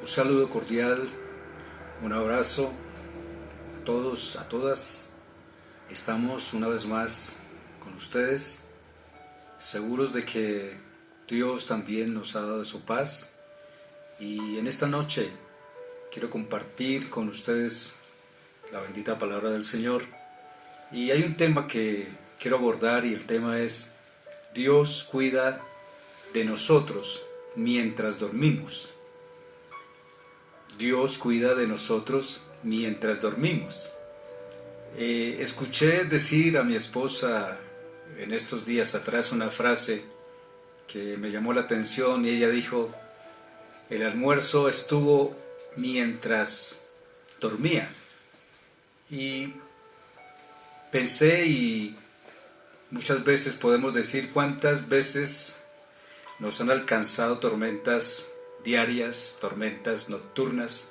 Un saludo cordial, un abrazo a todos, a todas. Estamos una vez más con ustedes, seguros de que Dios también nos ha dado su paz. Y en esta noche quiero compartir con ustedes la bendita palabra del Señor. Y hay un tema que quiero abordar y el tema es: Dios cuida de nosotros mientras dormimos. Dios cuida de nosotros mientras dormimos. Escuché decir a mi esposa en estos días atrás una frase que me llamó la atención y ella dijo: el almuerzo estuvo mientras dormía. Y pensé, y muchas veces podemos decir cuántas veces nos han alcanzado tormentas diarias, tormentas nocturnas,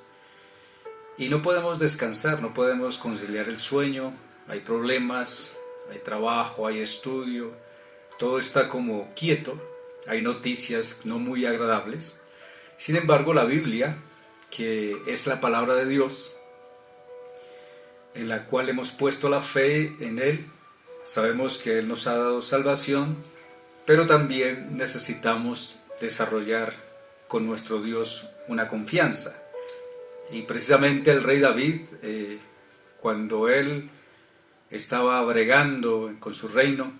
y no podemos descansar, no podemos conciliar el sueño. Hay problemas, hay trabajo, hay estudio, todo está como quieto, hay noticias no muy agradables. Sin embargo, la Biblia, que es la palabra de Dios, en la cual hemos puesto la fe en Él, sabemos que Él nos ha dado salvación, pero también necesitamos desarrollar con nuestro Dios una confianza. Y precisamente el rey David, cuando él estaba bregando con su reino,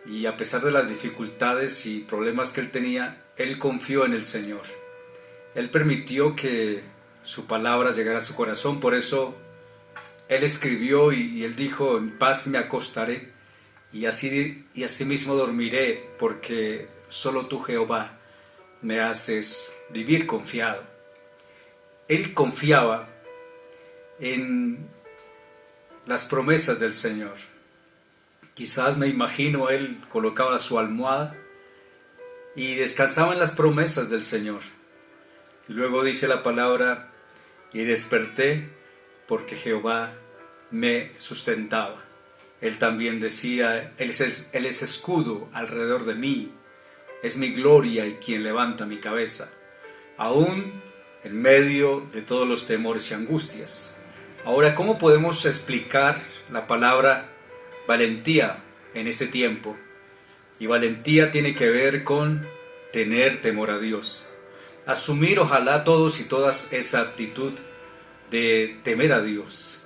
y a pesar de las dificultades y problemas que él tenía, él confió en el Señor. Él permitió que su palabra llegara a su corazón. Por eso él escribió y él dijo: en paz me acostaré y así mismo dormiré, porque solo tú, Jehová, me haces vivir confiado. Él confiaba en las promesas del Señor. Quizás me imagino, él colocaba su almohada y descansaba en las promesas del Señor. Y luego dice la palabra: y desperté porque Jehová me sustentaba. Él también decía: Él es escudo alrededor de mí, es mi gloria y quien levanta mi cabeza, aún en medio de todos los temores y angustias. Ahora, ¿cómo podemos explicar la palabra valentía en este tiempo? Y valentía tiene que ver con tener temor a Dios. Asumir, ojalá todos y todas, esa actitud de temer a Dios.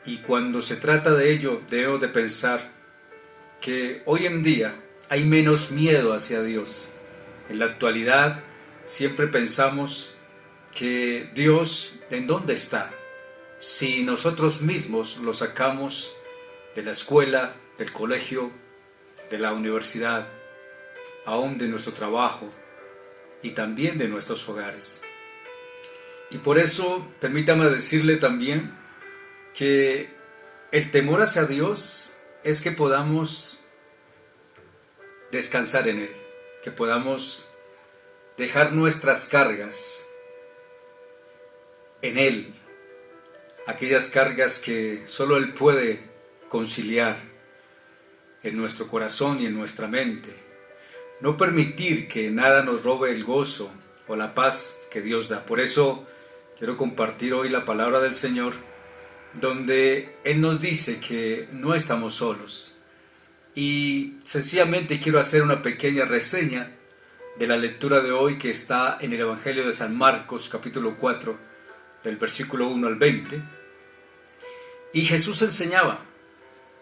Y cuando se trata de ello, debemos de pensar que hoy en día hay menos miedo hacia Dios. En la actualidad siempre pensamos que Dios, ¿en dónde está? Si nosotros mismos lo sacamos de la escuela, del colegio, de la universidad, aún de nuestro trabajo y también de nuestros hogares. Y por eso, permítame decirle también que el temor hacia Dios es que podamos descansar en Él, que podamos dejar nuestras cargas en Él, aquellas cargas que solo Él puede conciliar en nuestro corazón y en nuestra mente. No permitir que nada nos robe el gozo o la paz que Dios da. Por eso quiero compartir hoy la palabra del Señor, donde Él nos dice que no estamos solos. Y sencillamente quiero hacer una pequeña reseña de la lectura de hoy, que está en el Evangelio de San Marcos, capítulo 4, del versículo 1 al 20. Y Jesús enseñaba.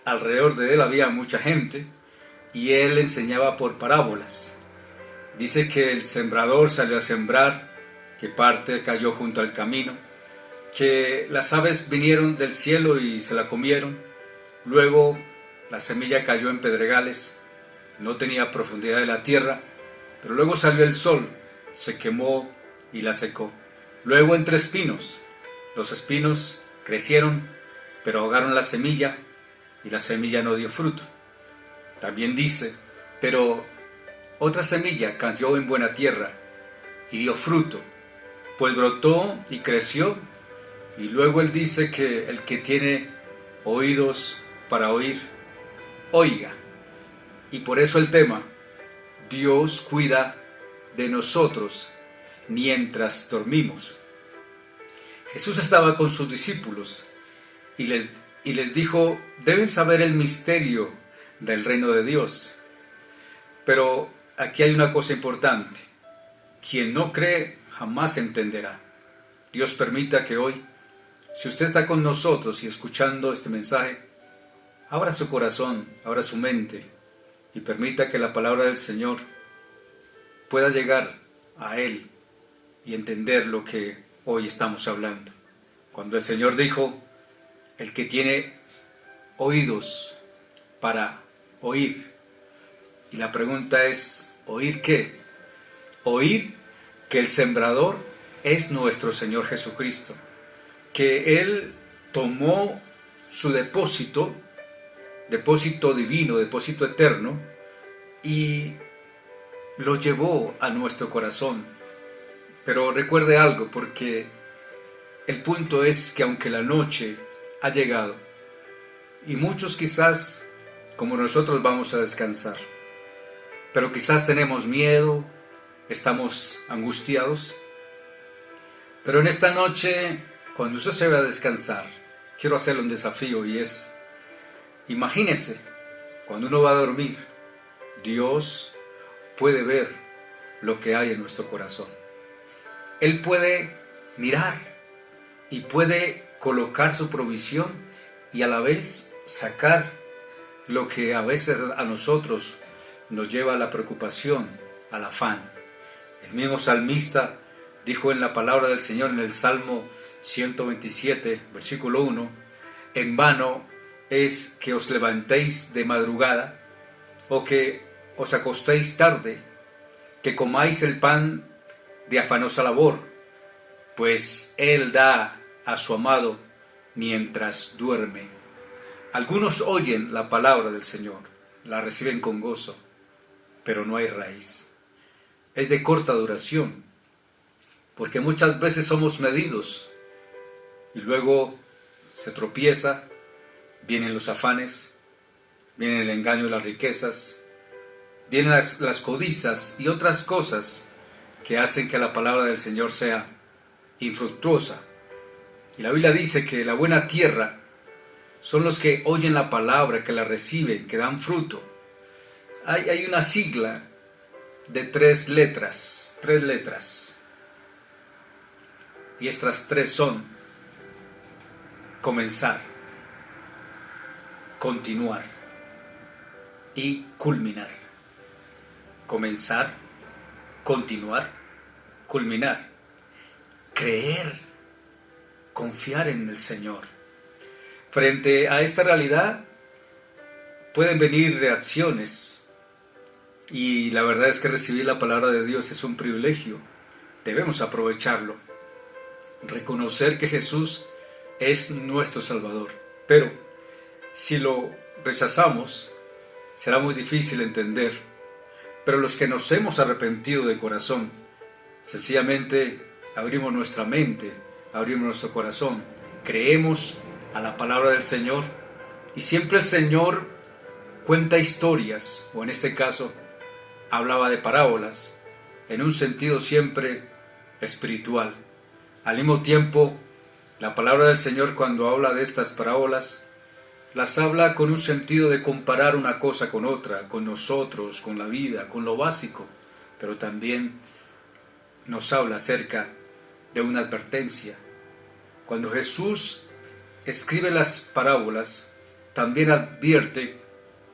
Alrededor de él había mucha gente y él enseñaba por parábolas. Dice que el sembrador salió a sembrar, que parte cayó junto al camino, que las aves vinieron del cielo y se la comieron. Luego la semilla cayó en pedregales, no tenía profundidad de la tierra, pero luego salió el sol, se quemó y la secó. Luego entre espinos, los espinos crecieron, pero ahogaron la semilla y la semilla no dio fruto. También dice: pero otra semilla cayó en buena tierra y dio fruto, pues brotó y creció. Y luego él dice que el que tiene oídos para oír, oiga. Y por eso el tema: Dios cuida de nosotros mientras dormimos. Jesús estaba con sus discípulos y les dijo, deben saber el misterio del reino de Dios. Pero aquí hay una cosa importante. Quien no cree jamás entenderá. Dios permita que hoy, si usted está con nosotros y escuchando este mensaje, abra su corazón, abra su mente y permita que la palabra del Señor pueda llegar a Él y entender lo que hoy estamos hablando. Cuando el Señor dijo, el que tiene oídos para oír, y la pregunta es, ¿oír qué? Oír que el sembrador es nuestro Señor Jesucristo, que Él tomó su depósito divino, depósito eterno, y lo llevó a nuestro corazón. Pero recuerde algo, porque el punto es que aunque la noche ha llegado, y muchos quizás, como nosotros, vamos a descansar, pero quizás tenemos miedo, estamos angustiados, pero en esta noche, cuando usted se va a descansar, quiero hacerle un desafío y es, imagínese, cuando uno va a dormir, Dios puede ver lo que hay en nuestro corazón. Él puede mirar y puede colocar su provisión y a la vez sacar lo que a veces a nosotros nos lleva a la preocupación, al afán. El mismo salmista dijo en la palabra del Señor en el Salmo 127, versículo 1, en vano es que os levantéis de madrugada o que os acostéis tarde, que comáis el pan de afanosa labor, pues Él da a su amado mientras duerme. Algunos oyen la palabra del Señor, la reciben con gozo, pero no hay raíz. Es de corta duración, porque muchas veces somos medidos y luego se tropieza, vienen los afanes, viene el engaño de las riquezas, vienen las codicias y otras cosas que hacen que la palabra del Señor sea infructuosa. Y la Biblia dice que la buena tierra son los que oyen la palabra, que la reciben, que dan fruto. Hay una sigla de tres letras. Y estas tres son comenzar, continuar y culminar. Comenzar, continuar, culminar. Creer, confiar en el Señor. Frente a esta realidad pueden venir reacciones y la verdad es que recibir la palabra de Dios es un privilegio. Debemos aprovecharlo. Reconocer que Jesús es nuestro Salvador. Pero si lo rechazamos, será muy difícil entender. Pero los que nos hemos arrepentido de corazón, sencillamente abrimos nuestra mente, abrimos nuestro corazón, creemos a la palabra del Señor y siempre el Señor cuenta historias, o en este caso hablaba de parábolas, en un sentido siempre espiritual. Al mismo tiempo, la palabra del Señor cuando habla de estas parábolas, las habla con un sentido de comparar una cosa con otra, con nosotros, con la vida, con lo básico, pero también nos habla acerca de una advertencia. Cuando Jesús escribe las parábolas, también advierte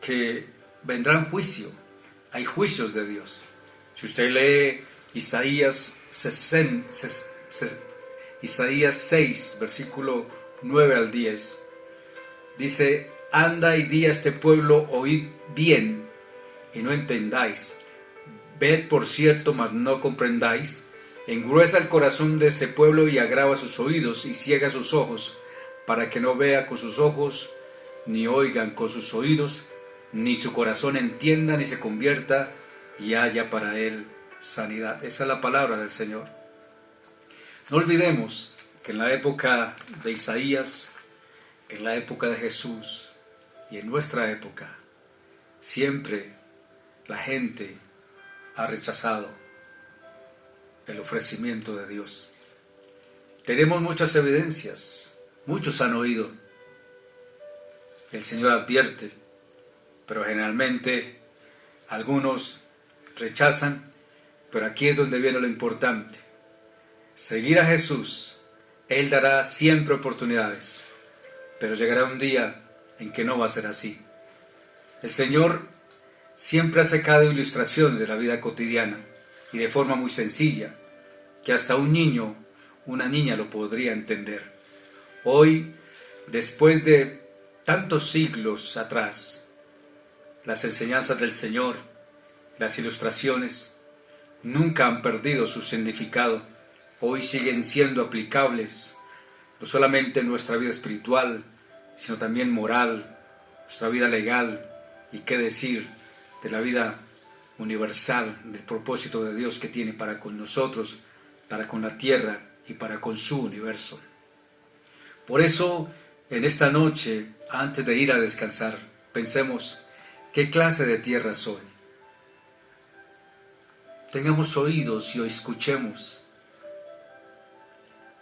que vendrán juicio. Hay juicios de Dios. Si usted lee Isaías 6, versículo 9 al 10, dice, anda y di a este pueblo, oíd bien y no entendáis. Ved por cierto, mas no comprendáis. Engruesa el corazón de ese pueblo y agrava sus oídos y ciega sus ojos, para que no vea con sus ojos, ni oigan con sus oídos, ni su corazón entienda, ni se convierta y haya para él sanidad. Esa es la palabra del Señor. No olvidemos que en la época de Isaías, en la época de Jesús y en nuestra época, siempre la gente ha rechazado el ofrecimiento de Dios. Tenemos muchas evidencias, muchos han oído. El Señor advierte, pero generalmente algunos rechazan, pero aquí es donde viene lo importante. Seguir a Jesús, Él dará siempre oportunidades, pero llegará un día en que no va a ser así. El Señor siempre ha sacado ilustraciones de la vida cotidiana y de forma muy sencilla, que hasta un niño, una niña lo podría entender. Hoy, después de tantos siglos atrás, las enseñanzas del Señor, las ilustraciones, nunca han perdido su significado. Hoy siguen siendo aplicables, no solamente en nuestra vida espiritual, sino también moral, nuestra vida legal, y qué decir de la vida universal, del propósito de Dios que tiene para con nosotros, para con la tierra y para con su universo. Por eso, en esta noche, antes de ir a descansar, pensemos, ¿qué clase de tierra soy? Tengamos oídos y escuchemos.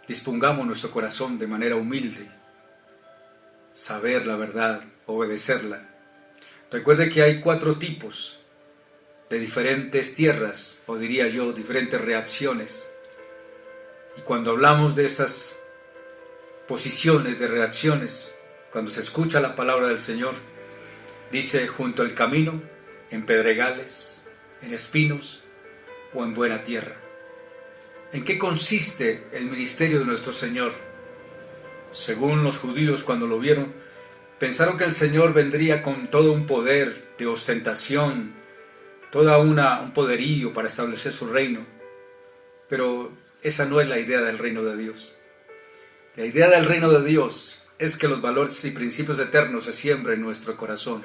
Dispongamos nuestro corazón de manera humilde, saber la verdad, obedecerla. Recuerde que hay 4 tipos de diferentes tierras, o diría yo, diferentes reacciones. Y cuando hablamos de estas posiciones de reacciones, cuando se escucha la palabra del Señor, dice junto al camino, en pedregales, en espinos o en buena tierra. ¿En qué consiste el ministerio de nuestro Señor? Según los judíos, cuando lo vieron, pensaron que el Señor vendría con todo un poder de ostentación, toda un poderío para establecer su reino. Pero esa no es la idea del reino de Dios. La idea del reino de Dios es que los valores y principios eternos se siembren en nuestro corazón.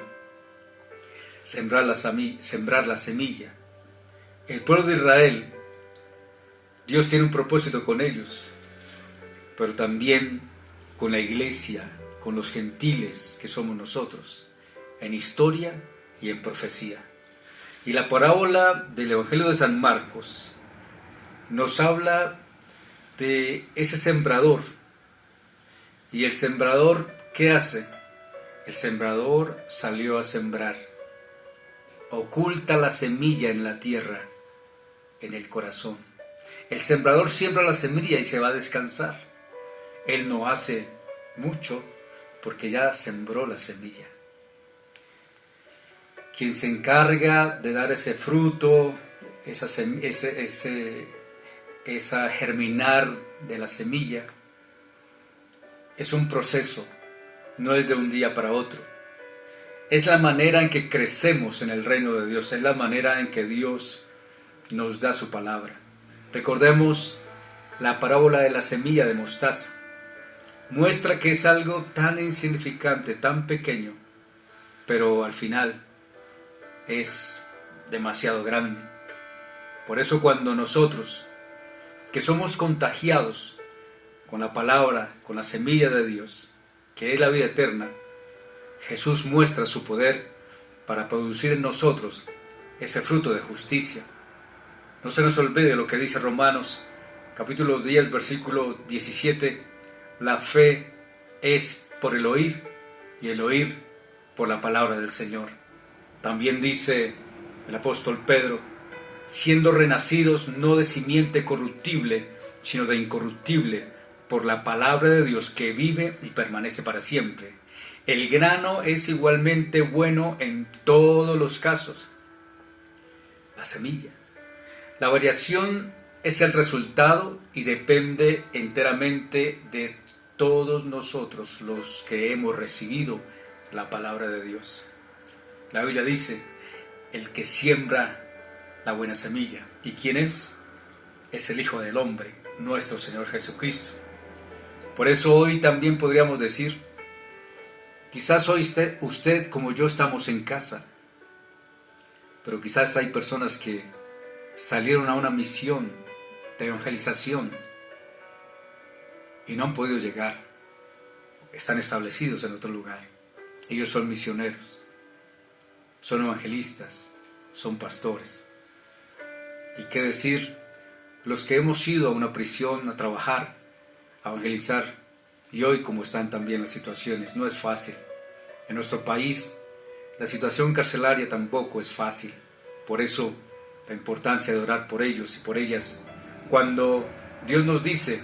Sembrar la semilla. El pueblo de Israel, Dios tiene un propósito con ellos, pero también con la iglesia, con los gentiles que somos nosotros, en historia y en profecía. Y la parábola del Evangelio de San Marcos nos habla de ese sembrador. ¿Y el sembrador qué hace? El sembrador salió a sembrar. Oculta la semilla en la tierra, en el corazón. El sembrador siembra la semilla y se va a descansar. Él no hace mucho porque ya sembró la semilla. Quien se encarga de dar ese fruto, esa germinar de la semilla, es un proceso, no es de un día para otro. Es la manera en que crecemos en el reino de Dios, es la manera en que Dios nos da su palabra. Recordemos la parábola de la semilla de mostaza. Muestra que es algo tan insignificante, tan pequeño, pero al final es demasiado grande. Por eso cuando nosotros, que somos contagiados con la palabra, con la semilla de Dios, que es la vida eterna, Jesús muestra su poder para producir en nosotros ese fruto de justicia. No se nos olvide lo que dice Romanos, capítulo 10, versículo 17, la fe es por el oír y el oír por la palabra del Señor. También dice el apóstol Pedro, siendo renacidos no de simiente corruptible, sino de incorruptible, por la palabra de Dios que vive y permanece para siempre. El grano es igualmente bueno en todos los casos. La semilla. La variación es el resultado y depende enteramente de todos nosotros los que hemos recibido la palabra de Dios. La Biblia dice, el que siembra la buena semilla. ¿Y quién es? Es el Hijo del Hombre, nuestro Señor Jesucristo. Por eso hoy también podríamos decir, quizás hoy usted como yo estamos en casa, pero quizás hay personas que salieron a una misión de evangelización y no han podido llegar, están establecidos en otro lugar. Ellos son misioneros, son evangelistas, son pastores. ¿Y qué decir los que hemos ido a una prisión a trabajar, a evangelizar, y hoy como están también las situaciones. No es fácil. En nuestro país la situación carcelaria tampoco es fácil. Por eso la importancia de orar por ellos y por ellas. Cuando Dios nos dice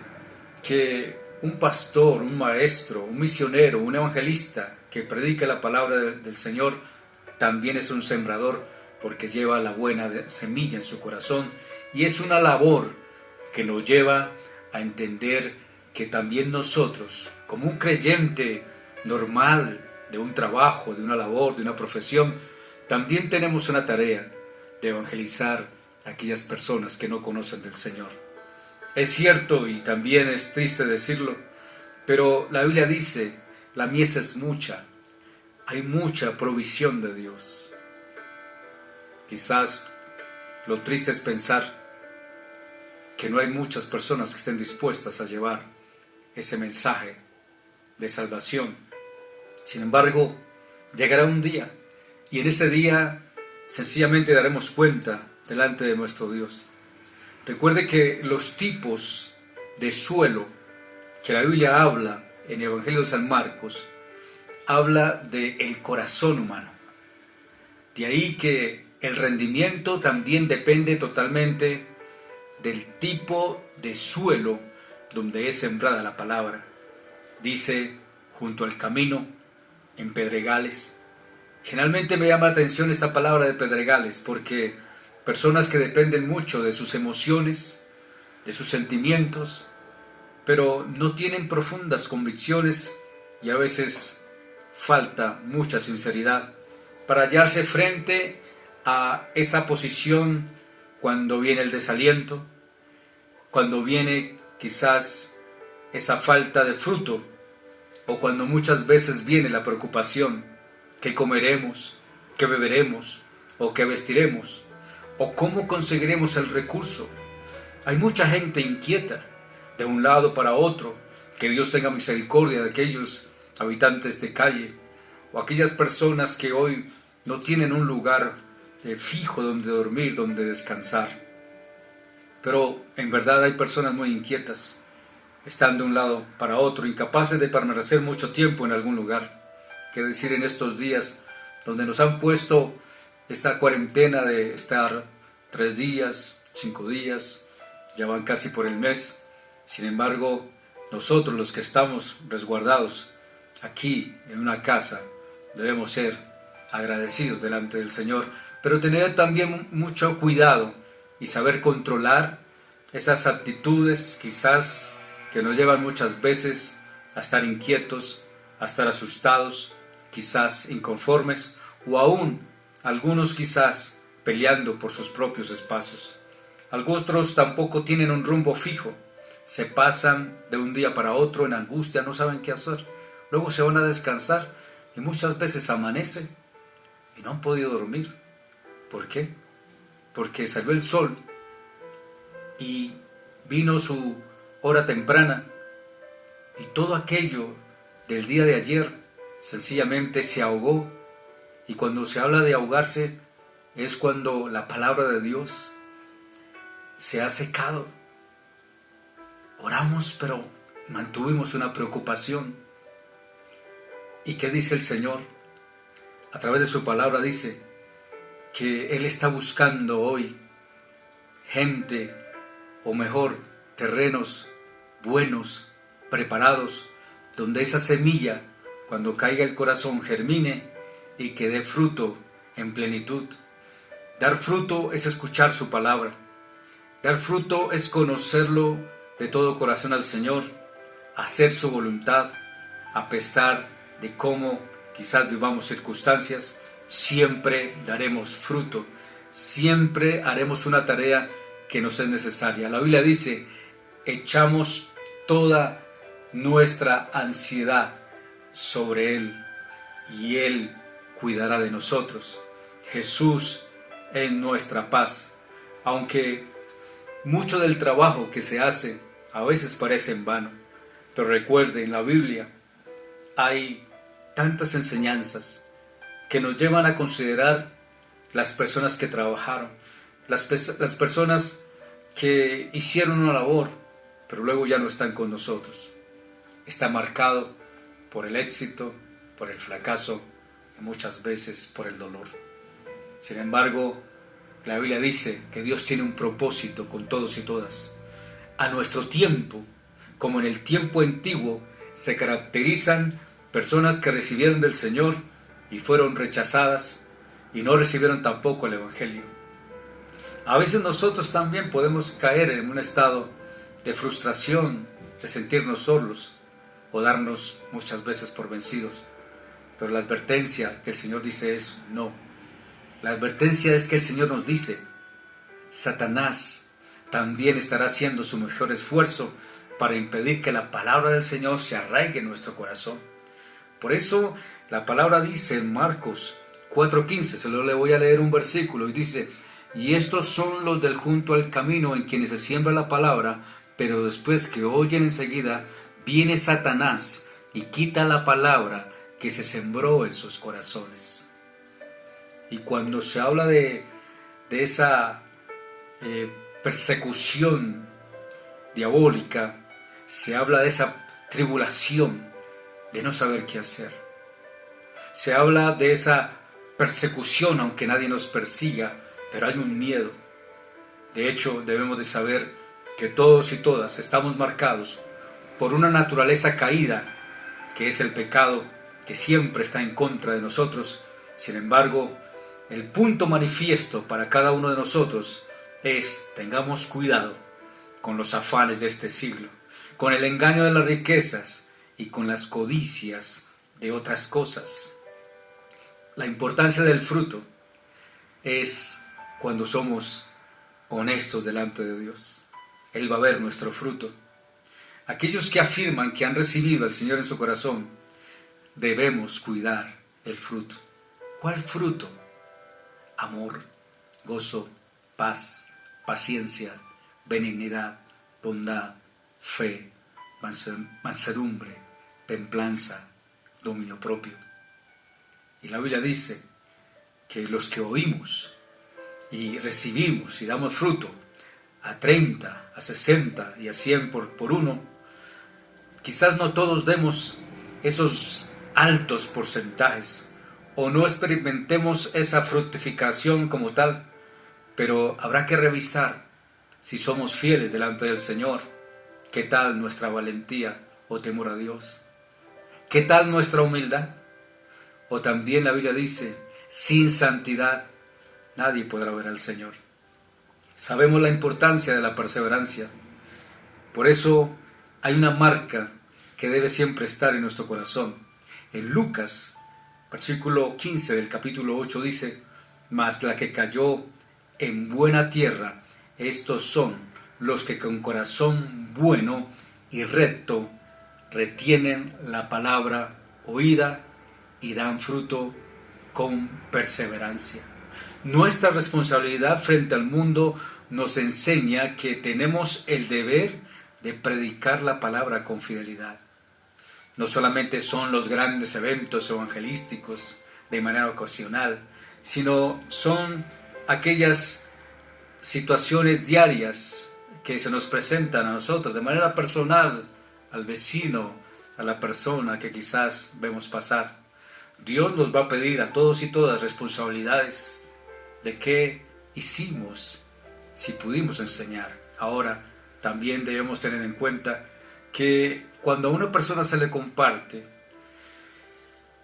que un pastor, un maestro, un misionero, un evangelista que predica la palabra del Señor también es un sembrador, porque lleva la buena semilla en su corazón, y es una labor que nos lleva a entender que también nosotros, como un creyente normal de un trabajo, de una labor, de una profesión, también tenemos una tarea de evangelizar a aquellas personas que no conocen del Señor. Es cierto, y también es triste decirlo, pero la Biblia dice, la mies es mucha, hay mucha provisión de Dios. Quizás lo triste es pensar que no hay muchas personas que estén dispuestas a llevar ese mensaje de salvación. Sin embargo, llegará un día, y en ese día sencillamente daremos cuenta delante de nuestro Dios. Recuerde que los tipos de suelo que la Biblia habla en el Evangelio de San Marcos, habla del corazón humano. De ahí que el rendimiento también depende totalmente del tipo de suelo donde es sembrada la palabra. Dice, junto al camino, en pedregales. Generalmente me llama la atención esta palabra de pedregales, porque personas que dependen mucho de sus emociones, de sus sentimientos, pero no tienen profundas convicciones, y a veces falta mucha sinceridad para hallarse frente a esa posición cuando viene el desaliento, cuando viene quizás esa falta de fruto, o cuando muchas veces viene la preocupación: ¿qué comeremos? ¿Qué beberemos? ¿O qué vestiremos? ¿O cómo conseguiremos el recurso? Hay mucha gente inquieta de un lado para otro. Que Dios tenga misericordia de aquellos habitantes de calle, o aquellas personas que hoy no tienen un lugar fijo donde dormir, donde descansar. Pero en verdad hay personas muy inquietas, están de un lado para otro, incapaces de permanecer mucho tiempo en algún lugar. Quiero decir, en estos días donde nos han puesto esta cuarentena de estar 3 días, 5 días, ya van casi por el mes. Sin embargo, nosotros los que estamos resguardados aquí en una casa debemos ser agradecidos delante del Señor, pero tener también mucho cuidado y saber controlar esas actitudes quizás que nos llevan muchas veces a estar inquietos, a estar asustados, quizás inconformes, o aún algunos quizás peleando por sus propios espacios. Algunos tampoco tienen un rumbo fijo, se pasan de un día para otro en angustia, no saben qué hacer, luego se van a descansar y muchas veces amanecen y no han podido dormir. ¿Por qué? Porque salió el sol y vino su hora temprana, y todo aquello del día de ayer sencillamente se ahogó. Y cuando se habla de ahogarse es cuando la palabra de Dios se ha secado. Oramos, pero mantuvimos una preocupación. ¿Y qué dice el Señor? A través de su palabra dice que Él está buscando hoy gente, o mejor, terrenos buenos, preparados, donde esa semilla, cuando caiga el corazón, germine y que dé fruto en plenitud. Dar fruto es escuchar su palabra. Dar fruto es conocerlo de todo corazón al Señor, hacer su voluntad, a pesar de cómo quizás vivamos circunstancias. Siempre daremos fruto, siempre haremos una tarea que nos es necesaria. La Biblia dice: echamos toda nuestra ansiedad sobre Él y Él cuidará de nosotros. Jesús es nuestra paz. Aunque mucho del trabajo que se hace a veces parece en vano, pero recuerde, en la Biblia hay tantas enseñanzas que nos llevan a considerar las personas que trabajaron, las personas que hicieron una labor, pero luego ya no están con nosotros. Está marcado por el éxito, por el fracaso y muchas veces por el dolor. Sin embargo, la Biblia dice que Dios tiene un propósito con todos y todas. A nuestro tiempo, como en el tiempo antiguo, se caracterizan personas que recibieron del Señor y fueron rechazadas y no recibieron tampoco el Evangelio. A veces nosotros también podemos caer en un estado de frustración, de sentirnos solos o darnos muchas veces por vencidos. Pero la advertencia que el Señor dice es no. La advertencia es que el Señor nos dice, Satanás también estará haciendo su mejor esfuerzo para impedir que la palabra del Señor se arraigue en nuestro corazón. Por eso la palabra dice en Marcos 4:15, se lo le voy a leer un versículo y dice, y estos son los del junto al camino en quienes se siembra la palabra, pero después que oyen enseguida, viene Satanás y quita la palabra que se sembró en sus corazones. Y cuando se habla de esa persecución diabólica, se habla de esa tribulación de no saber qué hacer. Se habla de esa persecución aunque nadie nos persiga, pero hay un miedo. De hecho, debemos de saber que todos y todas estamos marcados por una naturaleza caída, que es el pecado, que siempre está en contra de nosotros. Sin embargo, el punto manifiesto para cada uno de nosotros es: tengamos cuidado con los afanes de este siglo, con el engaño de las riquezas y con las codicias de otras cosas. La importancia del fruto es cuando somos honestos delante de Dios. Él va a ver nuestro fruto. Aquellos que afirman que han recibido al Señor en su corazón, debemos cuidar el fruto. ¿Cuál fruto? Amor, gozo, paz, paciencia, benignidad, bondad, fe, mansedumbre, templanza, dominio propio. Y la Biblia dice que los que oímos y recibimos y damos fruto a 30, a 60 y a 100 por uno, quizás no todos demos esos altos porcentajes o no experimentemos esa fructificación como tal, pero habrá que revisar si somos fieles delante del Señor. ¿Qué tal nuestra valentía o temor a Dios? ¿Qué tal nuestra humildad? O también la Biblia dice, sin santidad nadie podrá ver al Señor. Sabemos la importancia de la perseverancia. Por eso hay una marca que debe siempre estar en nuestro corazón. En Lucas, versículo 15 del capítulo 8 dice, mas la que cayó en buena tierra, estos son los que con corazón bueno y recto retienen la palabra oída y dan fruto con perseverancia. Nuestra responsabilidad frente al mundo nos enseña que tenemos el deber de predicar la palabra con fidelidad. No solamente son los grandes eventos evangelísticos de manera ocasional, sino son aquellas situaciones diarias que se nos presentan a nosotros de manera personal, al vecino, a la persona que quizás vemos pasar. Dios nos va a pedir a todos y todas responsabilidades de qué hicimos, si pudimos enseñar. Ahora, también debemos tener en cuenta que cuando a una persona se le comparte,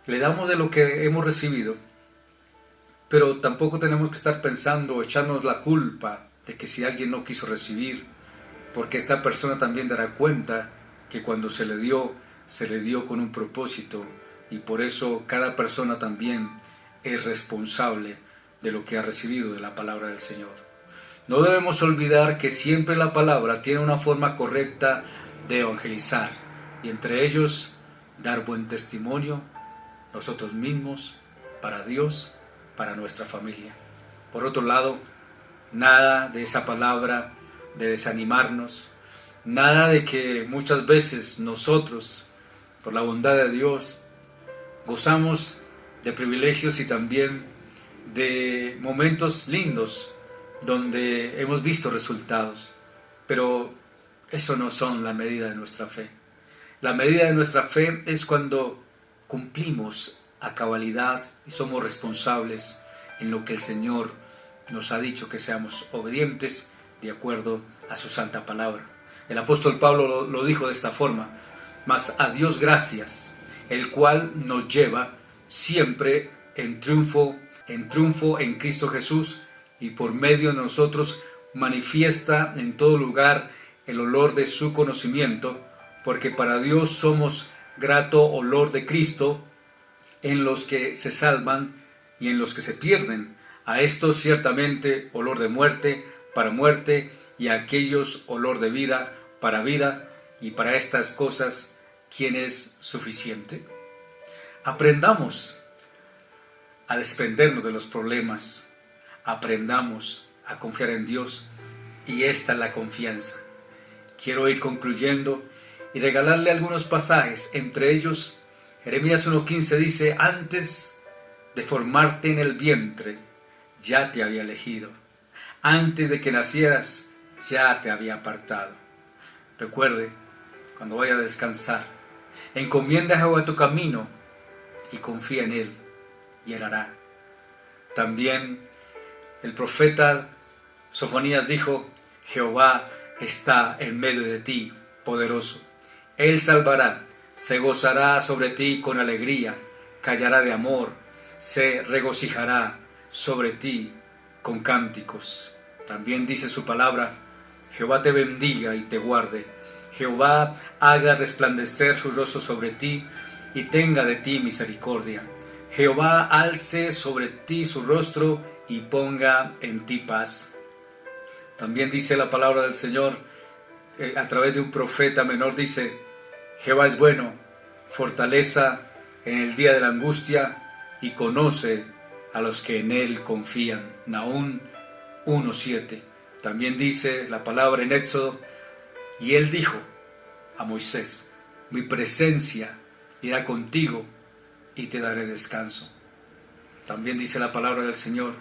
le damos de lo que hemos recibido, pero tampoco tenemos que estar pensando o echarnos la culpa de que si alguien no quiso recibir, porque esta persona también dará cuenta que cuando se le dio con un propósito, y por eso cada persona también es responsable de lo que ha recibido de la palabra del Señor. No debemos olvidar que siempre la palabra tiene una forma correcta de evangelizar, y entre ellos dar buen testimonio nosotros mismos, para Dios, para nuestra familia. Por otro lado, nada de esa palabra de desanimarnos, nada de que muchas veces nosotros, por la bondad de Dios, gozamos de privilegios y también de momentos lindos donde hemos visto resultados. pero eso no son la medida de nuestra fe. La medida de nuestra fe es cuando cumplimos a cabalidad y somos responsables en lo que el Señor nos ha dicho, que seamos obedientes de acuerdo a su santa palabra. El apóstol Pablo lo dijo de esta forma: mas a Dios gracias, el cual nos lleva siempre en triunfo en Cristo Jesús, y por medio de nosotros manifiesta en todo lugar el olor de su conocimiento, porque para Dios somos grato olor de Cristo en los que se salvan y en los que se pierden. A estos ciertamente olor de muerte para muerte, y a aquellos olor de vida para vida, y para estas cosas, ¿quién es suficiente? Aprendamos a desprendernos de los problemas, aprendamos a confiar en Dios, y esta es la confianza. Quiero ir concluyendo y regalarle algunos pasajes, entre ellos Jeremías 1:15 dice: antes de formarte en el vientre, ya te había elegido, antes de que nacieras, ya te había apartado. Recuerde, cuando vaya a descansar, encomienda a Jehová tu camino y confía en Él, y Él hará. También el profeta Sofonías dijo: Jehová está en medio de ti, poderoso. Él salvará, se gozará sobre ti con alegría, callará de amor, se regocijará sobre ti con cánticos. También dice su palabra: Jehová te bendiga y te guarde. Jehová haga resplandecer su rostro sobre ti y tenga de ti misericordia. Jehová alce sobre ti su rostro y ponga en ti paz. También dice la palabra del Señor a través de un profeta menor, dice: Jehová es bueno, fortaleza en el día de la angustia, y conoce a los que en él confían. Nahum 1:7. También dice la palabra en Éxodo: y él dijo a Moisés: mi presencia irá contigo y te daré descanso. También dice la palabra del Señor: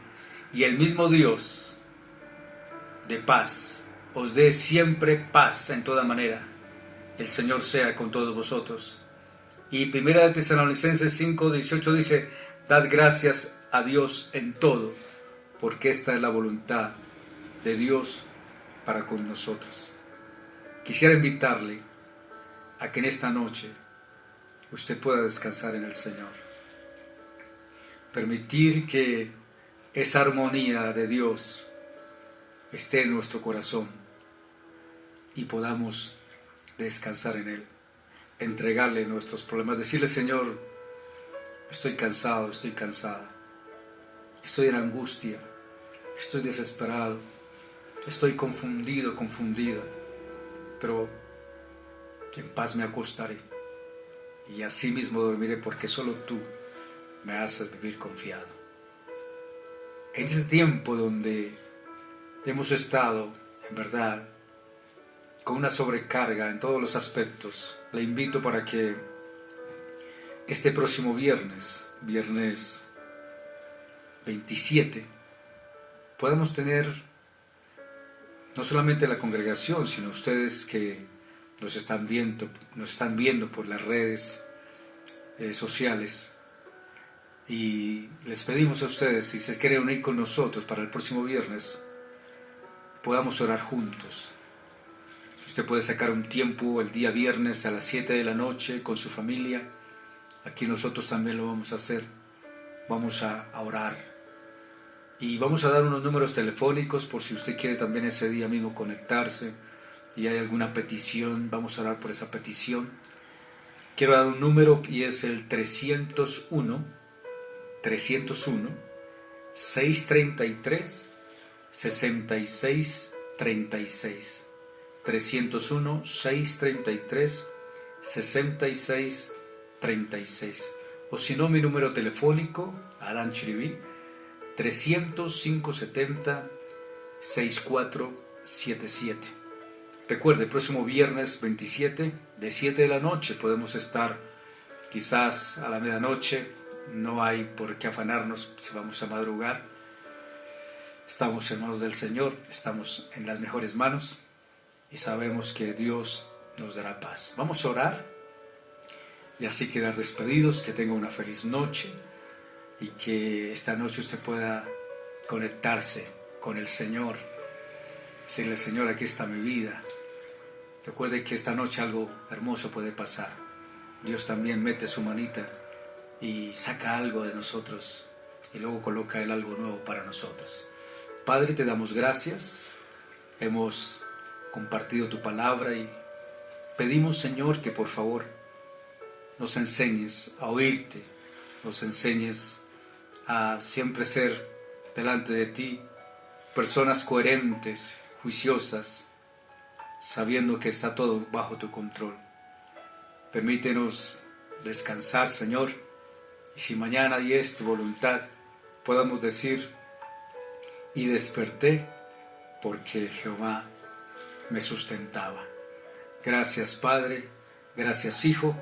y el mismo Dios de paz os dé siempre paz en toda manera. El Señor sea con todos vosotros. Y Primera de Tesalonicenses 5:18 dice: dad gracias a Dios en todo, porque esta es la voluntad de Dios para con nosotros. Quisiera invitarle a que en esta noche usted pueda descansar en el Señor. Permitir que esa armonía de Dios esté en nuestro corazón y podamos descansar en Él. Entregarle nuestros problemas. Decirle: Señor, estoy cansado, estoy cansada. Estoy en angustia. Estoy desesperado. Estoy confundido, confundida. Pero en paz me acostaré. Y así mismo dormiré, porque solo tú me haces vivir confiado. En este tiempo donde hemos estado, en verdad, con una sobrecarga en todos los aspectos, le invito para que este próximo viernes 27, podamos tener no solamente la congregación, sino ustedes que nos están viendo por las redes sociales, y les pedimos a ustedes, si se quieren unir con nosotros para el próximo viernes, podamos orar juntos. Si usted puede sacar un tiempo el día viernes a las 7 de la noche con su familia, aquí nosotros también lo vamos a hacer. Vamos a orar y vamos a dar unos números telefónicos por si usted quiere también ese día mismo conectarse y hay alguna petición. Vamos a orar por esa petición. Quiero dar un número y es el 301 633 6636. 301 633 6636. O si no, mi número telefónico, Adán Chiriví, 300-570-6477. Recuerde, el próximo viernes 27, de 7 de la noche, podemos estar quizás a la medianoche. No hay por qué afanarnos si vamos a madrugar. Estamos en manos del Señor, estamos en las mejores manos. y sabemos que Dios nos dará paz. Vamos a orar y así quedar despedidos. Que tenga una feliz noche y que esta noche usted pueda conectarse con el Señor. Decirle: Señor, aquí está mi vida. Recuerde que esta noche algo hermoso puede pasar. Dios también mete su manita y saca algo de nosotros y luego coloca Él algo nuevo para nosotros. Padre, te damos gracias. Hemos compartido tu palabra y pedimos, Señor, que por favor nos enseñes a oírte, nos enseñes a siempre ser delante de ti personas coherentes, juiciosas, sabiendo que está todo bajo tu control. Permítenos descansar, Señor, y si mañana y es tu voluntad, podamos decir: y desperté porque Jehová me sustentaba. Gracias, Padre, gracias, Hijo,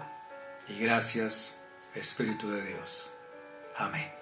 y gracias, Espíritu de Dios. Amén.